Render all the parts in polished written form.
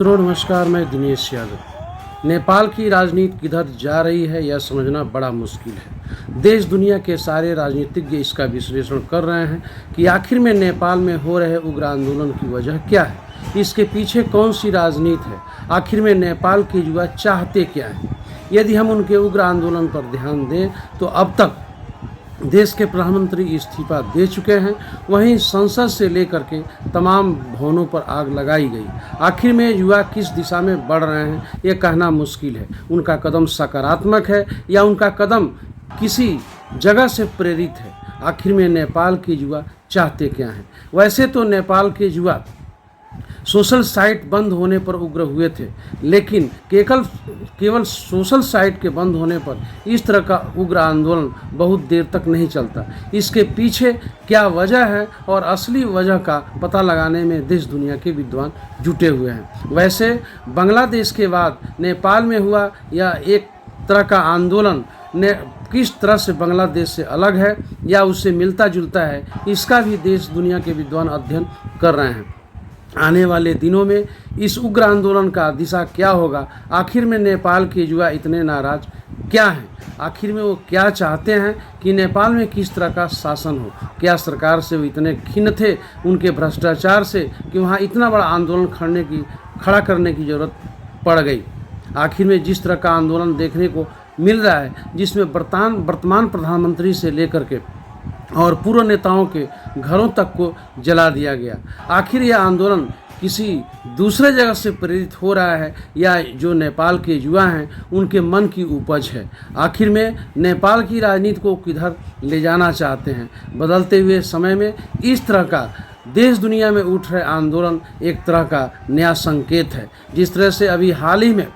नमस्कार, मैं दिनेश यादव। नेपाल की राजनीति किधर जा रही है यह समझना बड़ा मुश्किल है। देश दुनिया के सारे राजनीतिज्ञ इसका विश्लेषण कर रहे हैं कि आखिर में नेपाल में हो रहे उग्र आंदोलन की वजह क्या है, इसके पीछे कौन सी राजनीति है, आखिर में नेपाल के युवा चाहते क्या हैं। यदि हम उनके उग्र आंदोलन पर ध्यान दें तो अब तक देश के प्रधानमंत्री इस्तीफा दे चुके हैं, वहीं संसद से लेकर के तमाम भवनों पर आग लगाई गई। आखिर में युवा किस दिशा में बढ़ रहे हैं ये कहना मुश्किल है। उनका कदम सकारात्मक है या उनका कदम किसी जगह से प्रेरित है। आखिर में नेपाल के युवा चाहते क्या हैं। वैसे तो नेपाल के युवा सोशल साइट बंद होने पर उग्र हुए थे, लेकिन केवल सोशल साइट के बंद होने पर इस तरह का उग्र आंदोलन बहुत देर तक नहीं चलता। इसके पीछे क्या वजह है और असली वजह का पता लगाने में देश दुनिया के विद्वान जुटे हुए हैं। वैसे बांग्लादेश के बाद नेपाल में हुआ यह एक तरह का आंदोलन ने किस तरह से बांग्लादेश से अलग है या उससे मिलता जुलता है, इसका भी देश दुनिया के विद्वान अध्ययन कर रहे हैं। आने वाले दिनों में इस उग्र आंदोलन का दिशा क्या होगा, आखिर में नेपाल के युवा इतने नाराज क्या हैं, आखिर में वो क्या चाहते हैं कि नेपाल में किस तरह का शासन हो। क्या सरकार से वो इतने खिन्न थे उनके भ्रष्टाचार से कि वहाँ इतना बड़ा आंदोलन खड़ा करने की ज़रूरत पड़ गई। आखिर में जिस तरह का आंदोलन देखने को मिल रहा है, जिसमें वर्तमान प्रधानमंत्री से लेकर के और पूर्व नेताओं के घरों तक को जला दिया गया, आखिर यह आंदोलन किसी दूसरे जगह से प्रेरित हो रहा है या जो नेपाल के युवा हैं उनके मन की उपज है। आखिर में नेपाल की राजनीति को किधर ले जाना चाहते हैं। बदलते हुए समय में इस तरह का देश दुनिया में उठ रहे आंदोलन एक तरह का नया संकेत है। जिस तरह से अभी हाल ही में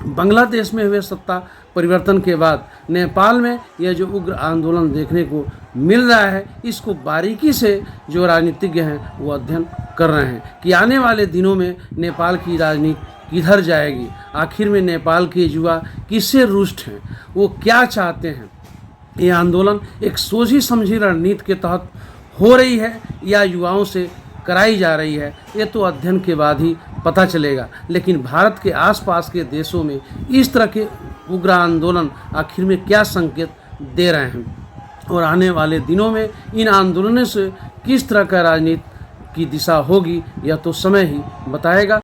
बांग्लादेश में हुए सत्ता परिवर्तन के बाद नेपाल में यह जो उग्र आंदोलन देखने को मिल रहा है, इसको बारीकी से जो राजनीतिज्ञ हैं वो अध्ययन कर रहे हैं कि आने वाले दिनों में नेपाल की राजनीति किधर जाएगी। आखिर में नेपाल के युवा किससे रुष्ट हैं, वो क्या चाहते हैं। ये आंदोलन एक सोची समझी रणनीति के तहत हो रही है या युवाओं से कराई जा रही है, ये तो अध्ययन के बाद ही पता चलेगा। लेकिन भारत के आसपास के देशों में इस तरह के उग्र आंदोलन आखिर में क्या संकेत दे रहे हैं और आने वाले दिनों में इन आंदोलनों से किस तरह का राजनीति की दिशा होगी, यह तो समय ही बताएगा।